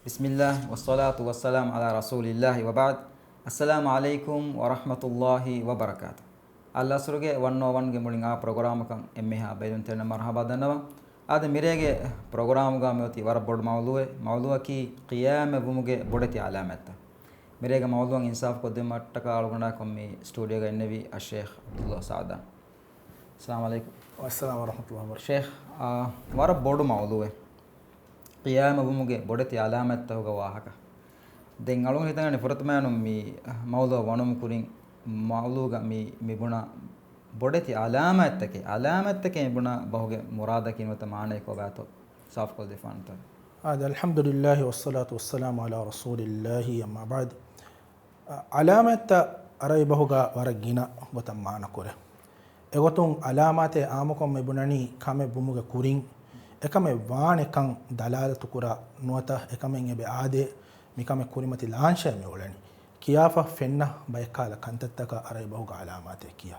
بسم الله والصلاة والسلام على رسول الله وبعد السلام عليكم ورحمة الله وبركاته الله سرگه ونو ونگه مولینگا پروگرام کن امها بیرون ترن مرحبا دنوا آد میرهگه پروگرام گا میوتی ور بورد موضوع کی قیام بومگه بودتی علامت میرهگه موضوع انصاف کو دم ٹکا algonda کومی اسٹوڈیو گا نبی الشيخ عبد الله سعدان السلام عليكم والسلام ورحمة الله وبركاته. شيخ ور بورد موضوع قيام بومگه بودتی علامت ہوگا واہکا دین algon hitangani furtmanum mi mawdu wanum kurin mawluga mi buna bodeti alaamattake buna bahuge murada kinwata maane ko bato saf kol defanta هذا الحمد لله والصلاة والسلام على رسول الله أما بعد علامة أريبهوغا ورجينا وتمانا كره إغوتون علامات آمكم مبناني كامي بوموغا كورين ekame waane kan dalalatu kura nuata ekame ngebe ade mikame kurimati lansha me olani kiyafa fenna baykala kantattaka aray bahuga alamate kiya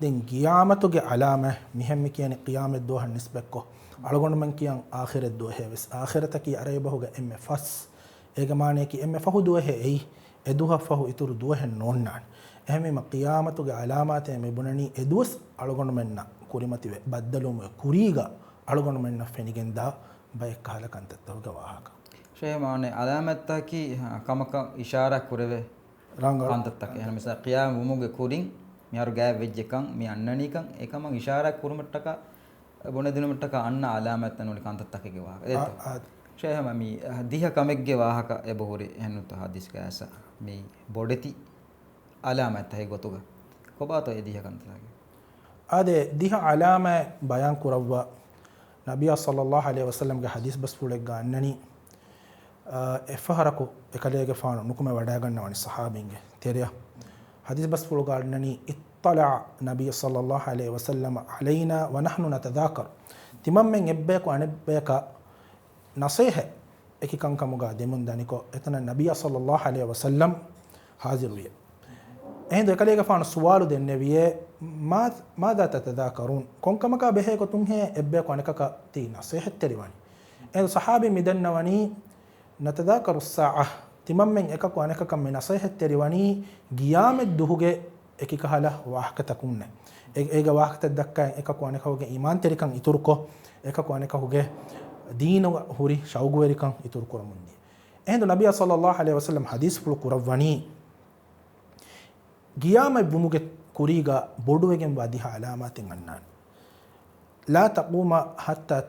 den qiyamatuge alama mihemme kiyani qiyamet dohan nisbekko algon man kiyan akhirat do heves akhirata ki aray bahuga emme fas egamane ki emme fahu do he ei eduha fahu ituru do hen nonnan ehme ma qiyamatuge alamate me bunani edus algon menna kurimati baddalum kuriga algon menna fenigenda baykala kantattawga wahaka shehmane alaamattaki kamaka ishara kureve ranga kantattake ehna misal qiyam umuge kurin miharu gaay vejjekan mi annani kan ekama ishara kurumattaka bone dinumattaka anna alaamat anuli kantattake ge wahaka edto shehma mi diha kamegge wahaka e bohuri ehnuta hadis gaasa mi bodeti alaamat hay gotuga kobato e diha kantalage ade diha alama bayan kurawwa نبي صلى الله عليه وسلم کے حدیث بس پورے گاننی افہرکو اکلے کے فانو نکمہ وڈا گنوانی صحابین کے تیریا حدیث بس پورے گاننی اطلع نبی صلی اللہ علیہ وسلم علینا ونحن نتذاکر تمام میں ابے کو انبے کا نصیحہ ایک کنکا مگا دیمون دانی کو اتنا نبی صلی اللہ علیہ وسلم حاضر ہوئے එහෙනම් එකලේක ෆාන සුවාලු දෙන්නේ වියේ මාදා තතදාකරුන් කොන්කමක බෙහෙ කො තුන්හෙ එබ්බේ කොනකක තීන සෙහෙත්තරිවනි එහෙනම් සහාබි මිදන්නවනි නතදාකරු الساعه තිමම්මෙන් එකක අනකක මෙ නසෙහෙත්තරිවනි ගියාමෙ දුහුගේ එකකහල වාහකතකුන්නේ ඒක වාහකත දක්කා එකක අනකවගේ ඊමාන් තෙරිකන් ඉතුරුකෝ එකක අනකවගේ දීන හුරි ෂෞගුවරිකන් ඉතුරු කරමුන්දි එහෙනම් නබිය සල්ලල්ලාහු අලයිහි වසල්ලම් හදීස් පුළු කුරවනි قيام بموجة كوريغا بودوغن واديها علامات غنان لا تقوم حتى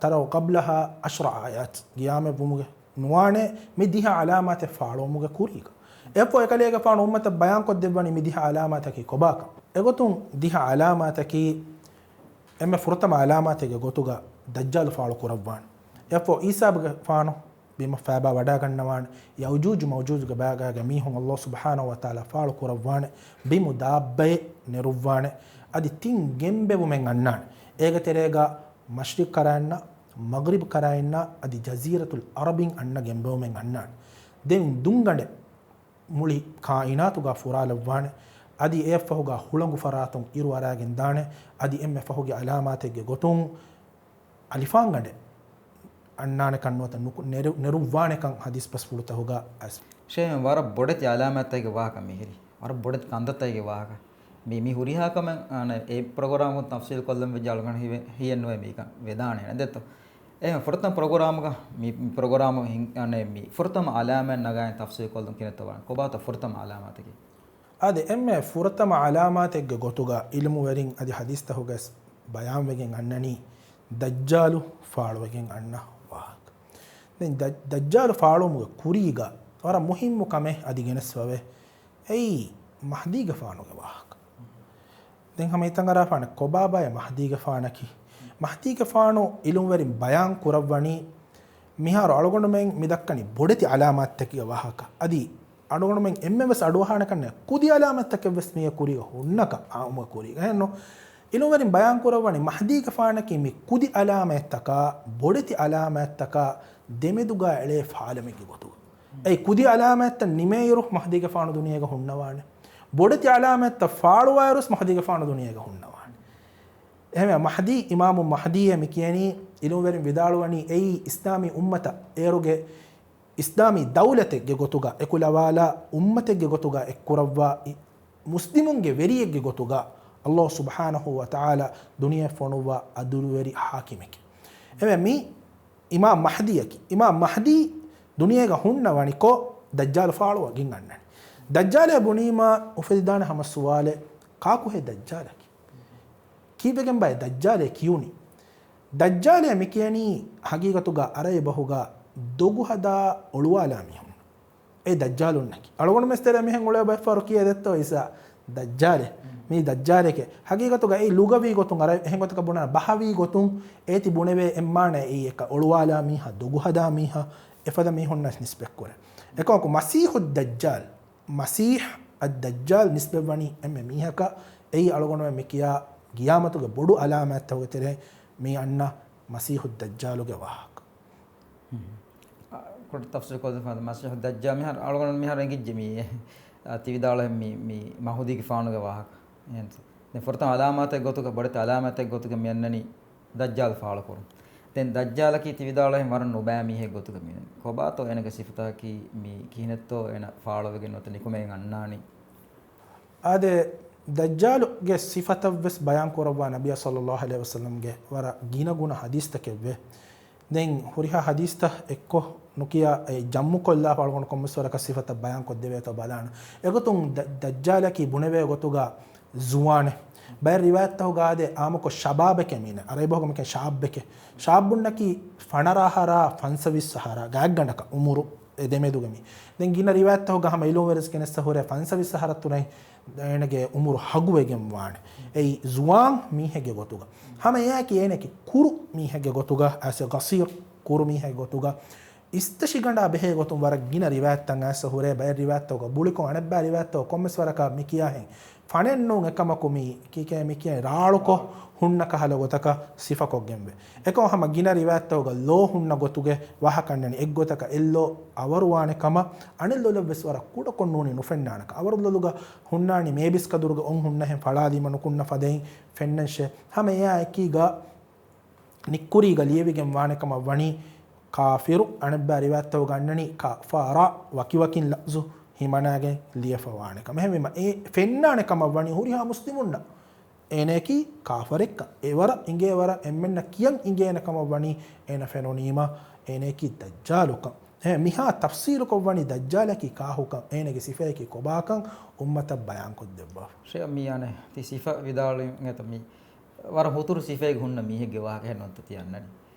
تروا قبلها 10 آيات قيام بموجة نوانه مديها علامات فعلوا موجة كوريغا افو اكليغا فان امه بيان قد دبني مديها علامات كي كوباكا اغوتون ديها علامات كي ام فرتم علامات كي غوتوغا دجال فعلوا قربان افو عيسى فانو بما فابا ودا غنوان يوجوج موجوج غباغا غميهم الله سبحانه وتعالى فال قربان بمدابه نروان ادي تين گمبه ومن انان ايغ تريغا مشرق كراينا مغرب كراينا ادي جزيره العرب ان گمبه ومن انان دين دونغند مولي كائنات غا فرالوان ادي افهوغا هولنگو فراتون يرواراگن دان ادي ام فهوغي علامات گه گوتون الفانگند अन्नाने कन्नोत नेरुवाने कं हदीस बस पुलता होगा अस शे वार बोडत alamat के वाहका मिहिरी वार बोडत कांदत के वाहका मी हुरिहा कम ए प्रोग्राम तफसील कोल्लम विजालगण हियन्वे मी का वेदाने नदेतो ए फुरतम प्रोग्राम का मी प्रोग्राम अने मी फुरतम alamat नगाय तफसील कोल्लम किनतो वन कोबात फुरतम alamat की आदे एम्मे फुरतम alamat के गोतुगा इल्मु वरिंग आदि हदीस त होगा बयान वेगें अन्ननी दज्जालु फाळ वेगें अन्ना दज्जाल फाड़ोमुग कुरीगा और मुहिम कमे अदिगेनस्वे ऐ महदी गफानो के वाहक दें हम इतंगरा फान कोबाबा या महदी गफाना की महदी गफानो इलुम वरी बयान कुरवनी मिहार अलगोंड में मिदक्कनी बोडति अलामत तकी वाहक अदि अलगोंड में एमएमएस अडवहान कन्ने कुदी अलामत तक वेस मिय कुरीगा हुन्नका आम कुरीगा नो इलुम वरी बयान कुरवनी महदी गफाना की मि कुदी अलामत तक बोडति अलामत तक දෙමෙදුගා එලේ ෆාලමෙකි ගොතු ඒ කුදි අලාමැත්ත නිමේයරු මහදීග ෆානු දුනියක හුන්නවානේ බොඩති අලාමැත්ත ෆාළුවායරුස් මහදීග ෆානු දුනියක හුන්නවානේ එහෙම මහදී ඉමාමු මහදීය මිකියනි ඉලුම් වරින් විදාලුවනි ඒ ඉස්ලාමී උම්මත ඒරුගේ ಇಸ್ಲಾಮಿ ದೌಲತೆಗೆ ಗೊತ್ತುಗ ಎಕುಲವಾಲ ಉಮ್ಮತೆಗೆ ಗೊತ್ತುಗ ಎಕ್ಕುರವ್ವ ಮುಸ್ಲಿಮುಂಗೆ ವೆರಿಯೆಗೆ ಗೊತ್ತುಗ ಅಲ್ಲಾಹ್ ಸುಬ್ಹಾನಹು ವ ತಆಲ ದುನಿಯಾ ಫೊಣುವ ಅದುರುವೆರಿ ಹಾಕಿಮೆಗೆ ಎವೆ ಮೀ ಇಮಾಮ್ ಮಹದಿ ದುನಿಯಾಗ ಹುಣ್ಣವಣಿಕೋ ದಜ್ಜಾಲ್ ಫಾಳುವ ಗಿಂಗಣ್ಣನೆ ದಜ್ಜಾಲೆ ಬುಣೀಮಾ ಉಫದಿದಾನೆ ಹಮಸ್ಸುವಾಲೆ ಕಾಕು ಹೆ ದಜ್ಜಾಲಕಿ ಕೀಬೆಗೆಂ ಬಾಯ್ ದಜ್ಜಾಲೆ ಕಿಯುನಿ ದಜ್ಜಾಲೆ ಮಿಕಿಯನಿ ಹಗೀಗತುಗ ಅರಯ ಬಹುಗ ದೊಗು ಹದ ಒಳುವಾಲ ಮಿಹುಂ ಏ ದಜ್ಜಾಲುನ್ನಕಿ ಅಳಗೊಂಡು ಮೆಸ್tere ಮಿಹೆಂ ಒಳೆ ಬೈ ಫಾರು ಕಿಯ ದೆತ್ತೋ ಇಸಾ ದಜ್ಜಾಲೆ ಮೀ ದಜ್ಜಾಲೆಕೆ ಹಗೀಗತುಗ ಏ ಲುಗವಿ ಗೊತುಂ ಅರ ಹೆಂ ಗೊತಕ ಬುಣ ಬಹವಿ ಗೊತುಂ ಏತಿ ಬುಣೆವೆ ಎಮ್ಮಾನೆ ಈ එක ಒಳುವಾಲ ಮಿಹ ದೊಗು ಹದ ಮಿಹ ಎಫದ ಮಿಹುನ್ನಸ್ ನಿಸ್ಬೆಕ್ಕುರೆ එකಕು ಮಸೀಹು ದಜ್ಜಾಲ್ ಮಸೀಹ್ ಅದ್-ದಜ್ಜಾಲ್ ನಿಸ್ಬೆವನಿ ಎಮ್ಮೆ ಮಿಹಕ ಏ ಅಳಗೊಂಡು ಮಿಕಿಯ ಗಿಯಾಮತುಗೆ ಬೊಡು ಅಲಾಮತ್ ಹೋಗತಿರೆ ಮೀ ಅನ್ನ ಮಸೀಹು ದಜ್ಜಾಲುಗೆ ವಾಹಕ කොට තෆ්සීර් කොද ෆාද මසීහු දජ්ජාල් මිහර අලගොන මිහර එංගිජ්ජ මී තිවිදාල මී මහුදීගේ ෆානුගේ වාහක එහෙන්ත දැන් ෆොරතම අලාමත ගොතුක බඩත අලාමත ගොතුක මෙන්නනි දජ්ජාල් ෆාල කරු දැන් දජ්ජාල කී තිවිදාල එහෙ මරන් නොබෑ මීහෙ ගොතුක මින කොබාතෝ එනක සිෆතා කී මී කිහිනත්තෝ එන ෆාලවගෙන ඔත නිකුමෙන් අන්නානි ආදේ ದಜ್ಜಾಲುಗೆ ಸಿಫತವ್ವೆಸ್ ಬಯಾನ್ ಕೊರವ್ವ ನಬಿಯ ಸಲ್ಲಲ್ಲಾಹು ಅಲೈಹಿ ವಸಲ್ಲಂಗೆ ವರ ಗೀನಗುಣ ಹದೀಸ್ ತಕೆವ್ವೆ ದೆನ್ ಹುರಿಹ ಹದೀಸ್ ತ ಎಕ್ಕೊ ನುಕಿಯ ಜಮ್ಮು ಕೊಲ್ಲಾ ಪಾಲ್ಗೊಂಡು ಕೊಮ್ಮಸ್ವರಕ ಸಿಫತ ಬಯಾನ್ ಕೊದ್ದೆವೆ ತೋ ಬಲಾಣ ಎಗೊತುಂ ದಜ್ಜಾಲಕಿ ಬುಣೆವೆ ಗೊತುಗ ಜುವಾನೆ ಬೈ ರಿವಾಯತ್ ತೋಗಾದೆ ಆಮಕೊ ಶಬಾಬಕೆ ಮೀನೆ ಅರೈಬಹುಗಮಕೆ ಶಾಬ್ಬೆಕೆ ಶಾಬ್ಬುನ್ನಕಿ ಫಣರಾಹರ ಫನ್ಸವಿಸ್ ಸಹಾರ ಗಾಗ್ಗಂಡಕ ಉಮುರು ಎದೆಮೆದುಗಮಿ ದೆನ್ ಗಿನ ರಿವಾಯತ್ ತೋಗ ಹಮ ಇಲೋ ವೆರಸ್ ಕೆನೆಸ್ತ ಹೊರೆ ಫನ್ಸವಿಸ್ ಸಹಾರ ತುನೈ ಏನಗೆ ಉಮುರು ಹಗುವೆಗೆ ವಾಣೆ ಏಯ್ ಜುವಾನ್ ಮೀಹೆಗೆ ಗೊತುಗ ಹಮ ಯಾಕೆ ಏನಕ್ಕೆ ಕುರು ಮೀಹೆಗೆ ಗೊತುಗ ಆಸ್ ಎ ಗಸೀರ್ ಕುರು ಮೀಹೆಗೆ ಗೊತುಗ ಇಸ್ತಶಿಗಂಡ ಬೆಹೆ ಗೊತ್ತು ವರ ಗಿನ ರಿವಾಯತ್ ತಂಗ ಆಸ್ ಹೊರೆ ಬೈ ರಿವಾಯತ್ ತೋಗ ಬುಳಿಕೊ ಅಣೆಬ್ಬ ರಿವಾಯತ್ ತೋ ಕೊಮ್ಮೆಸ್ವರಕ ಮಿಕಿಯಾ ಹೆ ಫಣೆನ್ನು ಎಕಮಕು ಮಿ ಕೀಕೆ ಮಿಕಿಯ ರಾಳುಕೊ ಹುಣ್ಣ ಕಹಲ ಗೊತಕ ಸಿಫಕೊಗ್ಗೆಂಬೆ ಎಕೋ ಹಮ ಗಿನ ರಿವಾಯತ್ ತೋಗ ಲೋ ಹುಣ್ಣ ಗೊತುಗೆ ವಾಹಕಣ್ಣನಿ ಎಗ್ಗೊತಕ ಎಲ್ಲೋ ಅವರು ವಾಣೆ ಕಮ ಅಣಿಲ್ಲೊಲ ಬೆಸ್ವರ ಕೂಡಕೊಂಡೂನಿ ನುಫೆಣ್ಣಾಣಕ ಅವರಲ್ಲುಗ ಹುಣ್ಣಾಣಿ ಮೇಬಿಸ್ ಕದುರುಗ ಒಂ ಹುಣ್ಣ ಹೆ ಫಳಾದಿ ಮನು ಕುಣ್ಣ ಫದೈ ಫೆಣ್ಣೆಶೆ ಹಮ ಯಾ ಎಕೀಗ ನಿಕ್ಕುರಿಗ ಲಿಯವಿಗೆ ವಾಣೆ ಕಮ ವಣಿ ಕಾಫಿರು ಅಣೆಬ್ಬ ರಿವಾಯತ್ ತೋಗ ಅಣ್ಣನಿ ಕಫಾರ ವಕಿವಕಿನ್ ಲಫ್ಜು ಹಿಮನಾಗೆ ಲಿಯಫವಾಣೆ ಕಮ ಹೆಮೆಮ ಎ ಫೆಣ್ಣಾಣೆ ಕಮ ವಣಿ ಹುರಿಹಾ ಮುಸ್ಲಿಮುನ್ನ ಏನಕಿ ಕಾಫರೆಕ್ಕ ಎವರ ಇಂಗೇವರ ಎಮ್ಮೆನ್ನ ಕಿಯಂ ಇಂಗೇನ ಕಮ ವಣಿ ಏನ ಫೆನೋನೀಮ ಏನಕಿ ದಜ್ಜಾಲುಕ ಹೆ ಮಿಹಾ ತಫ್ಸೀರು ಕೊವಣಿ ದಜ್ಜಾಲಕಿ ಕಾಹುಕ ಏನಗೆ ಸಿಫೆಕಿ ಕೊಬಾಕಂ ಉಮ್ಮತ ಬಯಾನ್ ಕೊದ್ದೆಬ್ಬ ಶೇ ಮಿಯಾನೆ ತಿ ಸಿಫ ವಿದಾಳು ngata mi war huturu sifeege hunna mihege waaka henonta tiyannani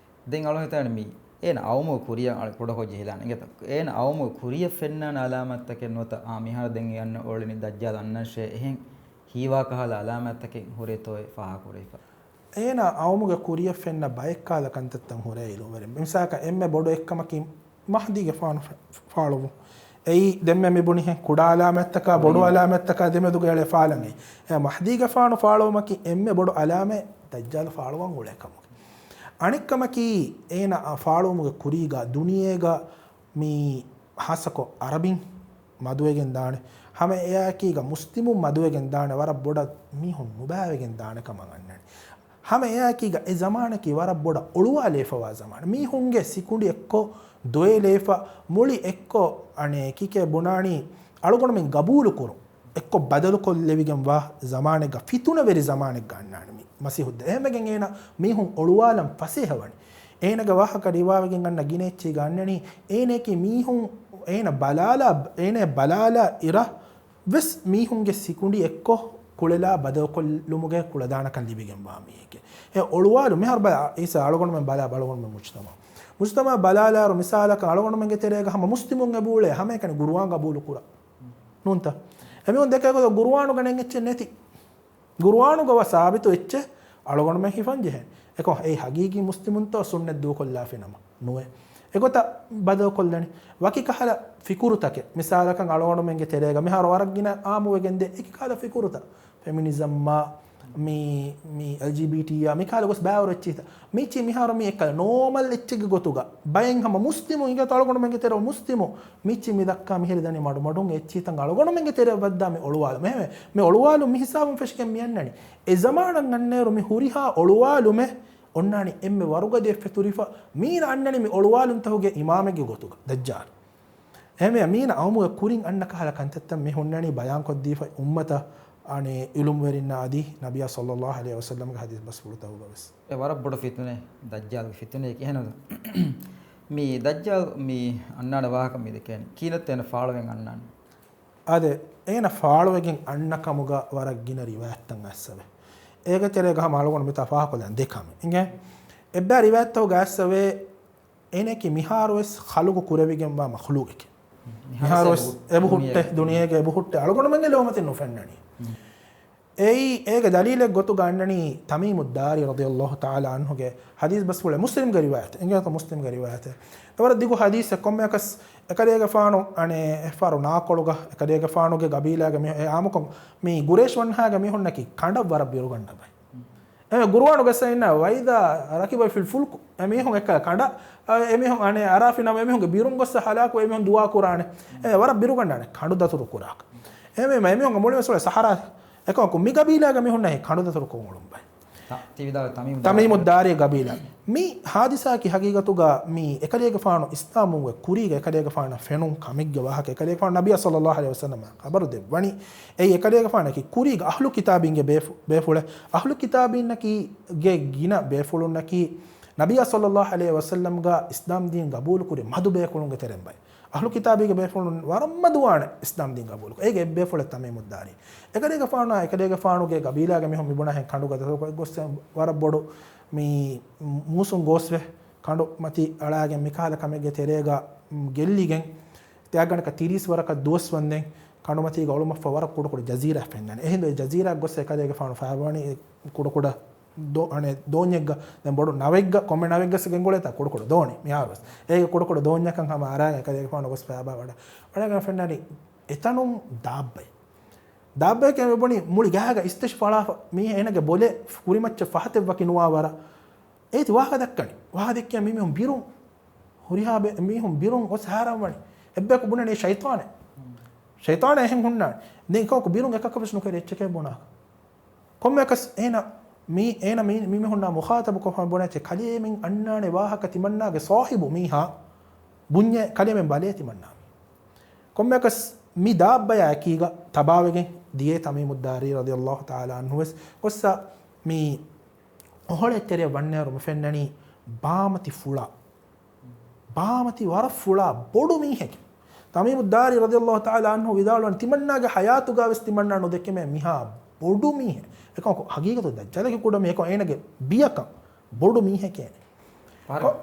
den alo hitane mi ena awmu kuriya al koda hoje hilana ngata ena awmu kuriya fennana alamattake nota a mihara den yanna olini dajjal annan she ehen hiwa kahala alamattake hore toy faha kureifa ena awmuge kuriya fenna bayekkala kantattan hore ilu were misaka emme bodo ekkamaki mahdige faanu ei demme me buni he kuda alamattaka bodu alamattaka demme duge ele faalange e mahdige faanu faalomaki emme bodu alame dajjal faaluwan ulekam ಅಣಿಕ್ಕಮಕಿ ಏನ ಆ ಫಾಳೋಮುಗ ಕುರಿಗ ದುನಿಯೇಗ me ಹಾಸಕೊ ಅರಬಿನ್ ಮದುವೆಗೆನ್ ದಾಣೆ ಹಮೆ ಏಕೀಗ Muslim ಮದುವೆಗೆನ್ ದಾಣೆ ವರ ಬೊಡ ಮೀಹುನ್ ನುಬಾವೆಗೆನ್ ದಾಣೆ ಕಮಂ ಅನ್ನಣೆ ಹಮೆ ಏಕೀಗ A ಜಮಾನಕಿ ವರ ಬೊಡ ಒಳುವಾ ಲೇಫವಾ ಜಮಾನ ಮೀಹುಂಗೆ ಸಿಕುಂಡಿ ಎಕ್ಕೊ ದೊಯೆ ಲೇಫ ಮುಳಿ ಎಕ್ಕೊ ಅಣೆ ಕಿಕೆ ಬುನಾಣಿ ಅಳುಗೊಂಡು ಮಿನ್ ಗಬೂಲು ಕುರು ಎಕ್ಕೊ ಬದಲು ಕೊಲ್ಲೆವಿಗೆನ್ ವಾ ಜಮಾನೆಗ ಫಿತುನ very ಜಮಾನೆಗ ಅನ್ನಣೆ ಮಸಿಹುದ್ದ ಎಹಮೆಗೆನ್ ಏನ ಮೀಹುಂ ಒಳುವಾಲಂ ಫಸೇಹವಣಿ ಏನಗ ವಾಹಕ ರಿವಾವೆಗೆನ್ ಅನ್ನ ಗಿನೆಚ್ಚಿಗ ಅನ್ನಣಿ ಏನೇಕಿ ಮೀಹುಂ ಏನ ಬಲಾಲ ಇರ ವೆಸ್ ಮೀಹುಂಗೆ ಸಿಕುಂಡಿ ಎಕ್ಕೊ ಕುಳೆಲ ಬದಕೊಲ್ಲುಮುಗೆ ಕುಳದಾಣ ಕಂದಿಬಿಗೆನ್ ಬಾ ಮೀಗೆ ಎ ಒಳುವಾಲು ಮೆಹರ್ ಬಲ ಈಸ ಅಳಗೊಂಡು ಮೆ ಬಲ ಬಳಗೊಂಡು ಮೆ ಮುಜ್ತಮ ಬಲಾಲಾರು ಮಿಸಾಲಕ ಅಳಗೊಂಡು ಮೆಗೆ ತೆರೆಗ ಹಮ ಮುಸ್ಲಿಮುಂಗೆ ಬೂಳೆ ಹಮೆ ಕನೆ ಗುರುವಾಂಗ ಬೂಲು ಕುರ ನುಂತ ಎಮೆ ಒಂದೆ ಕೈಗೋ ಗುರುವಾನು ಗಣೆನ್ ಎಚ್ಚೆ ನೆತಿ ಗುರುವಾನುಗವ ಸಾಬಿತು ಎಚ್ಚೆ ಅಳಗೊಂಡು ಮೆ ಹಿಫಂಜೆ ಹೆ ಎಕೊ ಏ ಹಗೀಗಿ ಮುಸ್ಲಿಮುಂತ ಸುನ್ನೆ ದೂ ಕೊಲ್ಲಾಫಿ ನಮ ನುವೆ ಎಗೊತ ಬದ ಕೊಲ್ಲಣಿ ವಕಿ ಕಹಲ ಫಿಕುರುತಕೆ ಮಿಸಾಲಕಂ ಅಳಗೊಂಡು ಮೆಂಗೆ ತೆರೆಗ ಮಿಹಾರ ವರಗಿನ ಆಮುವೆಗೆಂದೆ ಏಕಿ ಕಾಲ ಫಿಕುರುತ ಫೆಮಿನಿಸಮ್ ಮೀ LGBT ಮಿ ಕಾಲ ಗೊಸ್ ಬಾವರ ಎಚ್ಚಿತ ಮೀಚಿ ಮಿಹಾರ ಮಿ ಎಕ್ಕಲ ನೋಮಲ್ ಎಚ್ಚಿಗೆ ಗೊತುಗ ಬಯಂ ಹಮ ಮುಸ್ಲಿಮು ಈಗ ಅಳಗೊಂಡು ಮೆಂಗೆ ತೆರೆ ಮುಸ್ಲಿಮು ಮೀಚಿ ಮಿ ದಕ್ಕ ಮಿಹಿರಿ ದನಿ ಮಾಡು ಮಡುಂಗೆ ಎಚ್ಚಿತಂಗ ಅಳಗೊಂಡು ಮೆಂಗೆ ತೆರೆ ಬದ್ದ ಮಿ ಒಳುವಾಲು ಮೆ ಒಳುವಾಲು ಮಿ ಹಿಸಾಬು ಫೆಶ್ಕೆ ಮಿ ಅನ್ನಣಿ ಎ ಜಮಾನಂ ಅನ್ನೇರು ಮಿ ಹುರಿಹಾ ಒಳುವಾಲು ಮೆ ಒನ್ನಾಣಿ ಎಮ್ಮೆ ವರುಗದೆ ಫೆತುರಿಫ ಮೀನ ಅನ್ನಣಿ ಮಿ ಒಳುವಾಲು ಅಂತ ಹೋಗೆ ಇಮಾಮೆಗೆ ಗೊತುಗ ದಜ್ಜಾಲ್ එහෙම අමීන අවමුග කුරින් අන්නක හල කන්තත්තම් මේ හොන්නණි බයන් කොද්දීෆ උම්මත අනේ ඉලුම් වෙරින්න ආදී නබිය සල්ලල්ලාහු අලයිහි වසල්ලම් ගේ හදීස් බස් පුරුතව බස් ඒ වර බොඩ ෆිතුනේ දජ්ජාල් ෆිතුනේ කියනද මේ දජ්ජාල් මේ අන්නාඩ වාහක මේ දෙකෙන් කීනත් එන ෆාලවෙන් අන්නාන අද එන ෆාලවෙන් අන්නකමුග වරක් ගින රිවායත්තන් අස්සවේ ඒක චරේ ගහ මාලගොන මෙත ෆාහකොලන් දෙකම ඉංගේ එබ්බා රිවායත්තව ගාස්සවේ එනකි මිහාරොස් khlugu කුරවිගෙන් බා මඛලුගෙක මිහාරොස් එබු හුට්ටේ දුනියගේ එබු හුට්ටේ අලගොන මංගේ ලෝමතින් නොෆන්නණි ඒක දලීලෙක් ගොතු ගන්නණි තමීමුද් දාරි රදියල්ලාහු තාලා අන්හුගේ හදීස් බස් වල මුස්ලිම් ගේ රිවායත එංගත මුස්ලිම් ගේ රිවායත තවර දිගු හදීස් කොම්මයකස් එකදේගේ ෆානු අනේ එෆාරු නාකොළුග එකදේගේ ෆානුගේ ගබීලාගේ මේ ආමකොම් මේ ගුරේෂ් වන්හාගේ මේ හොන්නකි කණ්ඩ වර බිරු ගන්න බයි එමෙ ගුරුවාණු ගස්සේ ඉන්න වයිදා රකිබයි ෆිල් ෆුල් එමෙ හොන් එක කණ්ඩ එමෙ හොන් අනේ අරාෆිනා එමෙ හොන්ගේ බිරුන් ගස්ස හලාකෝ එමෙ හොන් දුවා කුරානේ වර බිරු ගන්නනේ කණ්ඩු දතුරු කුරාක එමෙ හොන් මොළේ වසල සහරා එකෝ කුමි ගබීලාගේ මේ හොන් නැහැ කණ්ඩු දතුරු කොමුළුම් බයි තිවිදා තමීමුද් දාරිය ගබීලා මේ හාදිසා කි හකීගතුගා මේ එකදේගේ ෆානු ඉස්ලාමුගේ කුරීගේ එකදේගේ ෆාන ෆෙනුම් කමිග්ගේ වාහක එකදේගේ ෆාන නබිය සල්ලල්ලාහු අලයිහි වසල්ලම ખબર දෙවණි ඒ එකදේගේ ෆාන කි කුරීගේ අහ්ලු කිතාබින්ගේ බේෆුල අහ්ලු කිතාබින්න කි ගේ ගින බේෆුලුන්න කි නබිය සල්ලල්ලාහු අලයිහි වසල්ලම ගා ඉස්ලාම් දීන් ගබූල් කුරේ මදු බේකුලුන්ගේ තරෙම්බයි අහ්ලු කිතාබිගේ බේෆුලුන් වරම්ම දුවාන ඉස්ලාම් දීන් ගබූල් ඒගේ බේෆුල තමීමුද් දාරිය එකදේගේ ෆානා එකදේගේ ෆානුගේ ගබීලාගේ මෙහොම මිබුණා හෙන් කඬු ගත ගොස්ස වර බොඩු මේ මුසුන් ගෝස්වේ කඬු මති අලාගෙන් මිකාල කමෙගේ තෙරේගා ගෙල්ලිගෙන් ත්‍යාගණක 30 වරක දොස් වන්දෙන් කඬු මති ගවලුම ෆවර කුඩ කුඩ ජසීරා ෆෙන්නන එහෙන්ද ජසීරා ගොස්ස එකදේගේ ෆානු ෆාවණි කුඩ කුඩ අනේ දෝඤ්ඤග්ග දැන් බොඩු නවෙග්ග කොම්මෙ නවෙග්ගස් ගෙන්ගොලේ තා කුඩ කුඩ දෝනි මියාවස් ඒක කුඩ කුඩ දෝඤ්ඤකන් හැම ආරා එකදේගේ ෆානු ගොස් ෆාබා වඩ ෆෙන්නනි එතනුම් දාබ්බයි දාබ්බේ කෙනෙබුණි මුලි ගහග ඉස්තෂ් ෆලා මේ එනගේ බොලේ කුරිමච්ච ෆහතෙ වකිනුවා වර ඒති වාහ දක්කනි වාහ දෙක්කිය මිහුම් බිරුම් හුරිහාබේ මිහුම් බිරුම් ඔස් හාරම් වනි එබ්බක බුණනේ ෂයිතාන එහෙන් හුන්නා දෙන් කෝක බිරුම් එකක ප්‍රශ්න කරේ එච්චකේ බොනා කොම්මකස් එන මේ හුන්නා මුඛාතබ කොහම බොනච කලියමින් අන්නානේ වාහක තිමන්නාගේ සාහිබු මීහා බුඤ්ඤ කලියමින් බලේ තිමන්නා කොම්මකස් mi dabbaya kiga tabawegen diye tamimud dari radiyallahu ta'ala anhu kossa mi ohole tere wanneru mefennani baamati war fula bodu mi heke tamimud dari radiyallahu ta'ala anhu vidalwan timanna ge hayatu ga wes timanna no dekke me miha bodu mi he ekon hagigatu dajjala ke kuda me ekon enage biyaka bodu mi heke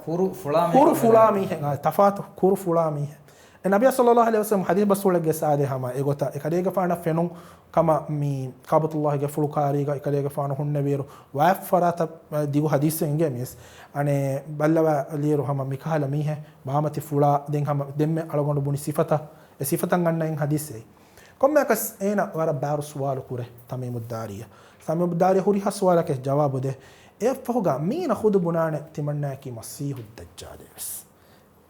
kuru fula mi he tafatu kuru fula mi he නබිය සල්ලල්ලාහු අලයිහි වසල්ලම් හදීස් බස්වලගේ සාදේ හම ඒගොත එකදේක ෆාන ෆෙනුම් කම මී කාබතුල්ලාහගේ ෆුල්කාරීග එකදේක ෆාන හුන්න වීරු වෆරත දිගු හදීසෙන්ගේ miss අනේ බල්ලව ලියරු හම මිකාල මීහ බාමති ෆුලා දෙන් හම දෙම්මෙ අලගොඬ බුනි සිෆත ඒ සිෆතන් ගන්නයින් හදීසෙයි කොම්මකස් එන වර බාරු සුවාල කුරේ තමීමුද් දාරිය හුරි හස්වාලකේ ජවාබ දෙ ඒ ෆහුගා මීන ખુદ බුනාන තිමන්නා කි මසීහුද් දජ්ජාලස්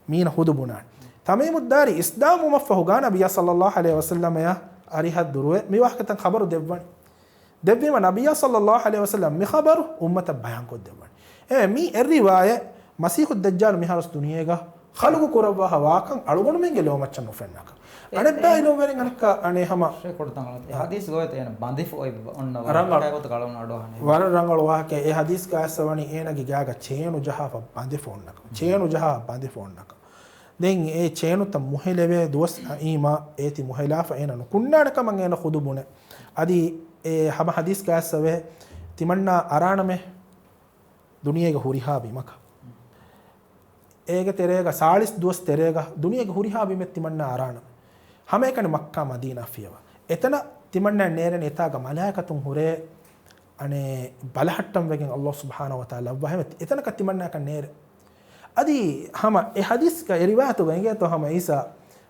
මීන ખુદ බුනාන තමීමුද් දාරි ඉස්ලාමු මෆහු ගා නබිය සල්ලල්ලාහු අලයිහි වසල්ලම යා අරිහත් දුරුවේ මේ වහකතන් ખબරු දෙව්වනි නබිය සල්ලල්ලාහු අලයිහි වසල්ලම් මේ ખબරු උම්මත බයන් කො දෙවනි මේ එරිවාය මසීහුද් Dajjal මිහරස් දුනියේගා khlugu kurabwa hawakan alugonu menge lomachan ofennaka ane bailo werin anka ane hama කොටතන් hadis goyත යන බඳිෆ ඔය ඔන්න වරකට කලවන අඩවහනේ වර රංගල වාහකේ ඒ hadis කාසවනි ඒනගේ ගාග චේනු ජහා බඳිෆ ඔන්නක චේනු ජහා බඳිෆ ඔන්නක දෙන් ඒ චේනු ත මුහෙලෙවේ දුවස් ඊමා ඒති මුහෙලාෆ එනන කුන්නානක මං එන ખુદබුන අදි ඒ හම hadis කාසවේ තිමන්නා අරාණමේ දුනියේගේ හුරිහා බිමක ඒග තෙරේග 40 දුවස් තෙරේග දුනියේගේ හුරිහා බිමෙත් තිමන්නා අරාණම හැම එකනේ මක්කා මදීනා ෆියව එතන තිමන්නා නේරන එතාග මලායිකතුන් හුරේ අනේ බලහට්ටම් වගෙන් අල්ලාහ් සුබ්හානහු වතාලා වහම එතන ක තිමන්නා ක නේර අදි හැම ඒ හදිස් ක රිවායතු වෙන්ගේ තෝ හැම ඊසා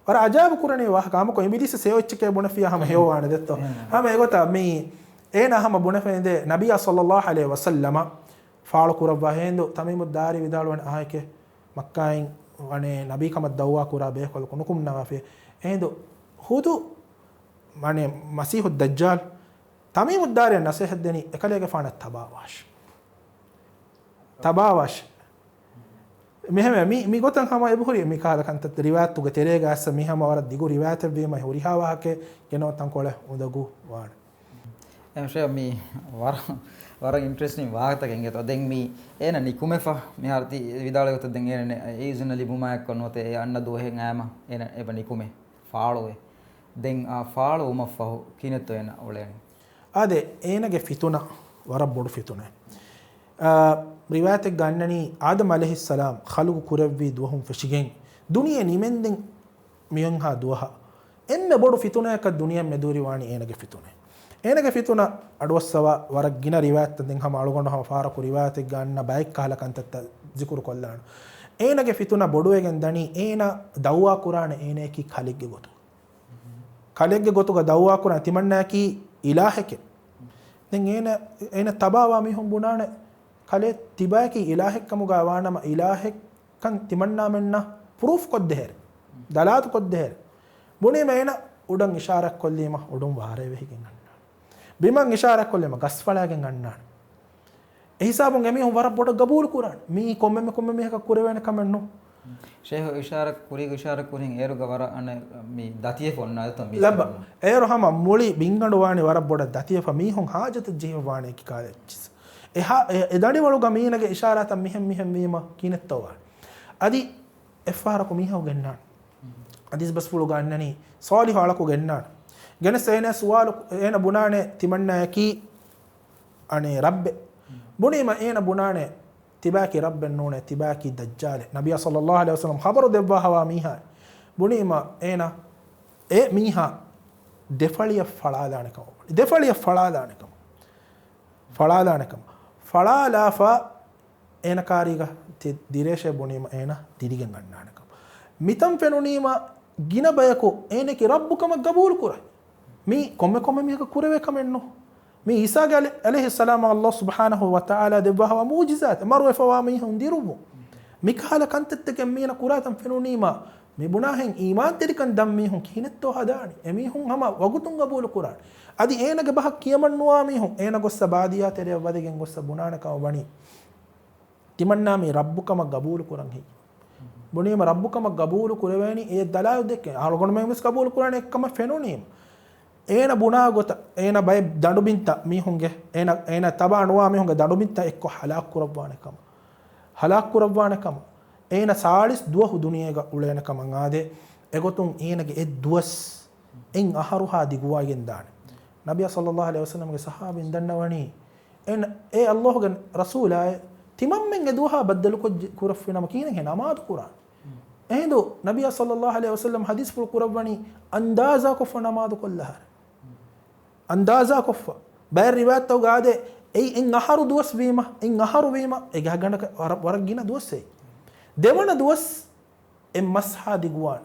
වර අජාබ කුරණේ වහ කාම කො ඉබ්ලිස් සේවච්චකේ බොන ෆියා හැම හේවාන දෙත්තෝ හැම ඒගොත මේ එන හැම බොන ෆෙන්දේ නබිය සල්ලල්ලාහු අලයිහි වසල්ලම ෆාල කුරබ්වා හේන්දු තමීමුද් දාරි විදාලවන ආයකේ මක්කායින් අනේ නබී කම දවවා කුරා බේකොල කුනුකුම් නවාෆේ හේන්දු හුදු මනේ මසීහුද් දජ්ජාල් තමීමුද් දාරි නසීහත් දෙනි එකලේගේ ෆාන තබාවාෂ් මෙහෙම මේ ගොතන් හම එබුහුරි මේ කාලකන්ත රිවායත් තුග තෙරේග ඇස්ස මෙහෙම වර දිගු රිවායත් වීම හුරිහා වාහකේ ගෙනවතන් කොළ උදගු වාන එමෂේ මේ වර ඉන්ට්‍රෙස්ටිං වාහතකෙන් ගෙතෝ දැන් මේ එන නිකුමෙෆා මේ හර්ති විදාලගත දැන් එන ඒසුන ලිබුමායක් කරනොත ඒ අන්න දෝහෙන් ඈම එන එබ නිකුමේ ෆාලෝවේ දැන් ආ ෆාලෝ උමෆහු කිනතෝ එන ඔලෙනි ආදේ ඒනගේ ෆිතුන වර බොඩු ෆිතුනේ රිවායත් ගන්නනි ආදම අලයිහිස්සලාම් ඛලුගු කුරව්වි දුවහුම් ෆෂිගෙන් දුනියේ නිමෙන්දෙන් මියන් හා දුවහ එම්මෙ බොඩු ෆිතුනයක දුනියෙන් මෙදූරි වාණි ඒනගේ ෆිතුනේ ඒනගේ ෆිතුන අඩවස්සව වරක් ගින රිවායත් දෙන් හම අලුගොනහම ෆාරකු රිවායත් ගන්න බයික් කාලකන්තත් zikru කොල්ලාන ඒනගේ ෆිතුන බොඩුවෙන් දනි ඒන දව්වා කුරාන ඒනේකි ඛලිග්ගේ ගොතු ඛලිග්ගේ ගොතුක දව්වා කුරාන තිමන්නාකි ඉලාහකේ දැන් ඒන තබාවා මිහුම් බුනානේ කලේ තිබාකි ඉලාහෙක්කමුගා වානම ඉලාහෙක්කන් තිමන්නා මෙන්න ප්‍රූෆ් කොද්දෙහෙර දලාත් කොද්දෙහෙර බුනේ මේන උඩන් ඉෂාරක් කොල්ලීම උඩුම් වාරේ වෙහිගෙන් ගන්නවා බිමන් ඉෂාරක් කොල්ලීම ගස්පලාගෙන් ගන්නවා ඒ හිසාබුන් එමි වර පොඩ ගබූල් කුරාන මී කොම්මෙ මේක කුරවෙන කමන්නු ෂේහ් ඉෂාරක් කුරිග ඉෂාරක් කුරින් ඒරුග වර අන මේ දතිය ෆොන්නා තම ලබ ඒරු හම මුලි බින්ගඩ වානි වර බොඩ දතිය ෆමී හොන් හාජත ජීව වානේ කි කාලෙච්චිස් එහා එදඩි වලුග මීනගේ ඉෂාරාතම් මිහෙම් වීම කිනෙත්තවා අදි එෆාරකු මීහව ගෙන්නාන් අදිස් බස් පුළු ගන්නනි සෝලිහ් අලකු ගෙන්නාන් ගෙන සේන සුවාලු එන බුනානේ තිමන්නායකි අනේ රබ්බේ බුනීම එන බුනානේ තිබාකි රබ්බෙන් නෝනේ තිබාකි දජ්ජාලේ නබිය සල්ලල්ලාහු අලයිහි වසල්ලම් خبر දෙවවා හවා මීහා බුනීම එන ඒ මීහා දෙෆලිය ෆලාදානකම ෆලාලාෆා එන කාරීග දිරේෂේ බුනීම එන දිරිගෙන් ගන්නානකම මිතම් ෆෙනුනීම ගින බයකෝ එනකි රබ්බුකම ගබූල් කුරයි මේ කොම්මෙ මේක කුරවේ කමෙන්නෝ මේ ඊසා අලයිහි සලාම අල්ලාහ් සුබ්හානහු වතාලා දෙවහව මුජිසාත් මරු එෆවා මේ හුන්දිරුමු මිකාල කන්තෙත් කෙමීන කුරාතම් ෆෙනුනීම මේ බුනාහෙන් ඊමාන් දෙරිකන් දම් මේ හුන් කිනෙත්තෝ හදානි එමි හුන් හම වගුතුන් ගබූල් කුරාන අදි ඒනගේ බහක් කියමන්නවා මේ හුන් ඒන ගොස්ස බාදියා තෙරේ වදගෙන් ගොස්ස බුනානකව වණි තිමන්නා මේ රබ්බුකම ගබූල් කුරන් හි බුනීම රබ්බුකම ගබූල් කුරවැනි ඒ දලායු දෙකේ ආලගොන මේ මිස් ගබූල් කුරාන එක්කම ෆෙනුනීම ඒන බුනා ගොත ඒන බය දඬු බින්ත මිහුන්ගේ ඒන තබා නුවා මිහුන්ගේ දඬු බින්ත එක්ක හලාක් කුරවවානකම ඒන සාලිස් දුවහු දුනියේග උලේනකම ආදේ එගොතුන් ඒනගේ එ දුවස් එන් අහරුහා දිගුවාගෙන් දාන නබිය සල්ලල්ලාහු අලයිහි වසල්ලම්ගේ සහාබින් දන්නවනි එන ඒ අල්ලාහ්ගේ රසූලාය තිමම්මෙන් එදුවා බද්දලු කුරෆිනම කියන නමාත් කුරාන එහෙදු නබිය සල්ලල්ලාහු අලයිහි වසල්ලම් හදීස් පුල් කුරවණි අන්දාසා කොෆ නමාත් කොල්ලහර අන්දාසා කොෆ බය රිවායත් උගාදේ ඒ එන් අහරු දුවස් වීම එන් අහරු වීම ඒ ගහගණක වරක් ගින දුවස්සේ දෙවන දුවස් එම් මස්හා දිගුවාන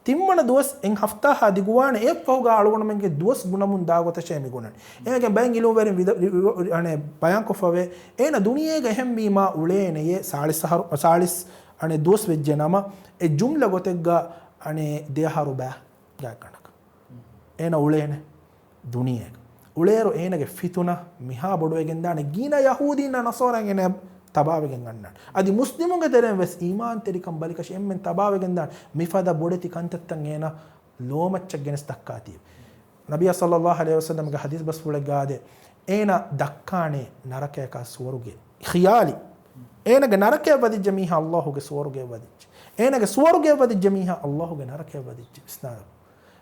තිම්මන දුවස් එන් හෆ්තා හා දිගුවාන ඒ පහුගා අලුගොන මෙන්ගේ දුවස් ගුණමුන් දාගොත ෂේමි ගුණන් එනගේ බැං ඉලෝ වෙරින් අනේ බයන් කොෆවේ එන දුනියේගේ හැම් වීම උලේනේ සාලිස් අනේ දුවස් වෙජ්ජ නම ඒ ජුම්ලා ගොතෙග්ගා අනේ දෙහරු බෑ ගාකනක එන උලේනේ දුනියේක උලේරෝ එනගේ ෆිතුන මිහා බොඩුවෙන් දාන ගින යහූදීන නසෝරන් එන තබාවෙන් ගන්නන අදි මුස්ලිමුන්ගේ දරෙන් වෙස් ඊමාන් තෙරිකම් බලිකෂ එම්මෙන් තබාවෙන් දාන මිෆදා බොඩති කන්තත්තන් එන ලෝමච්ච ගෙනස් දක්කාතිය නබිය සල්ලල්ලාහු අලයිහි වසල්ලම්ගේ හදීස් බස් වල ගාදේ එන දක්කානේ නරකයක ස්වර්ගයේ ඛියාලි එනගේ නරකයේ වදිජ මිහා අල්ලාහුගේ ස්වර්ගයේ වදිජ එනගේ ස්වර්ගයේ වදිජ මිහා අල්ලාහුගේ නරකයේ වදිජ ස්නාර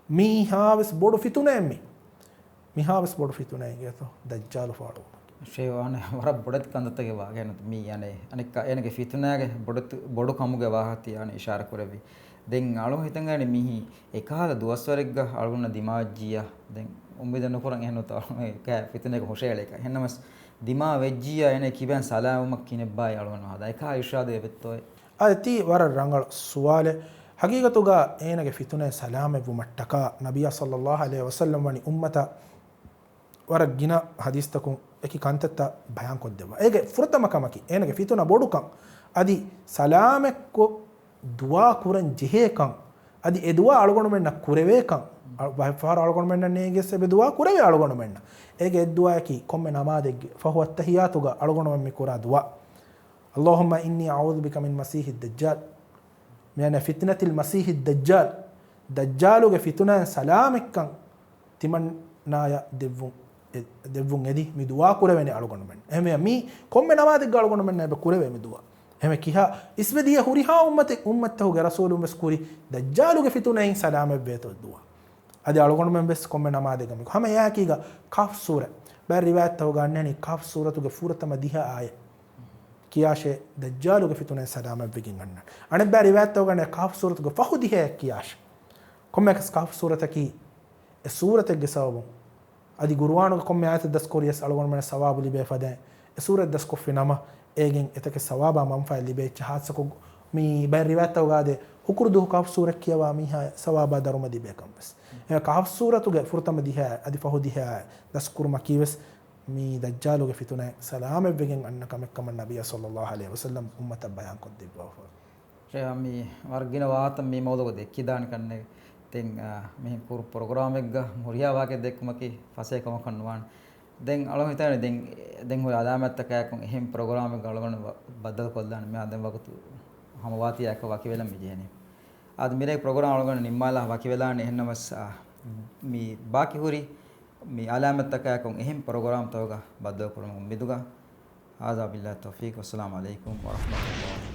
මිහාවස් බොඩු ෆිතුනේ මිහාවස් බොඩු ෆිතුනේ ගේතෝ දජ්ජාල් ෆාඩෝ ශේවාන වර බොඩත් කන්දත්තගේ වාගෙන මී යනේ අනික එනගේ ෆිතුනාගේ බොඩු කමුගේ වාහති යන ඉෂාර කරවි දැන් අලු හිතන් ගන්නේ මිහි එකහල දුවස්වරෙක්ග අලුන්න දිමාජ්ජිය දැන් උම්බෙදන කරන් එහෙනොත මේ කෑ ෆිතුනේක හොෂේල එක එහෙනමස් දිමා වෙජ්ජිය එනේ කිබන් සලාමුක් කිනේ බයි අලුන හදා එක ඉෂාදේ වෙත්තෝ අති වර රංගල සුවාලේ හකීකතුගා එනගේ ෆිතුනේ සලාමෙ වුමට්ටක නබිය සල්ලල්ලාහු අලයිහි වසල්ලම් වනි උම්මත වර ගින හදීස් තකුන් eki kantetta bayan koddewa ege furtama kamaki enage fituna bodukan adi salamekko dua kuran jihekan adi e dua alugonu menna kurewekan far alugonu menna nege sebe dua kureve alugonu menna ege dua ki komme namadegge fa huwa tahiyatuga alugonu men mi kura dua Allahumma inni a'udhu bika min masihi dajjal මෙයන ෆිත්නතිල් මසීහි Dajjal දජ්ජාලුගේ ෆිතුනන් සලාමෙක්කන් තිමන්නාය දෙවුන් එදි මි දුවා කුරවෙන අලුගොන මෙන්න එහෙම මි කොම්මෙ නමාදෙක් ගාලුගොන මෙන්න බ කුරවෙ මි දුවා එහෙම කිහා ඉස්බෙදිය හුරිහා උම්මතහුගේ රසූලුම් bus කුරි දජ්ජාලුගේ ෆිතුනන් සලාමෙ බේතෝ දුවා අද අලුගොන මෙන් බස් කොම්මෙ නමාදෙක් ගමි හැම යා කීගා කෆ් සූර බෑ රිවායත් තව ගන්නනි කෆ් සූරතුගේ ෆුරතම දිහා ආය කියාෂේ දජ්ජාලුගේ ෆිතුනේ සදාමක් වෙකින් ගන්න අනේ බෑ රිවායත් තව ගන්න කෆ් සූරතුගේ ෆහුදිහේ කියාෂ කොම්මෙක්ස් කෆ් සූරතකි ඒ සූරතගේ සවබ අදි ගුරුවානු කොම්මෙ ආයත දස් කොරියස් අලුගොන මෙන සවාබු ලිබේ ෆදේ ඒ සූරත දස් කොෆි නම ඒගෙන් එතක සවාබා මම් ෆයිල් ලිබේ චහත්සක මි බෑ රිවායත් තව ගාදේ හුකුරුදු කෆ් සූරක් කියවා මිහා සවාබා දරුම දිබේ කම්බස් ඒ කෆ් සූරතුගේ ෆුරතම දිහා අදි ෆහුදිහා දස් කුරුම කීවස් mi dajjaluge fitune salame begen annaka mekkam nabiyya sallallahu alaihi wasallam ummata bayan ko dibwa she mi wargina waata mi mawdugo dekkidan kanne ten me pur program ekga muriya wage dekkumaki fase kam kanwan den alo hitane den hoy alamat ka kon ehem program ek galgon badal kollan me aden wagutu hama wati ek waki velam mi jehne ad mire program algon nimmala waki velane ehnamas mi baki huri mi alamat takakon ehim program toga baddo kurun miduga hada billahi tawfiq wassalamu alaikum wa rahmatullahi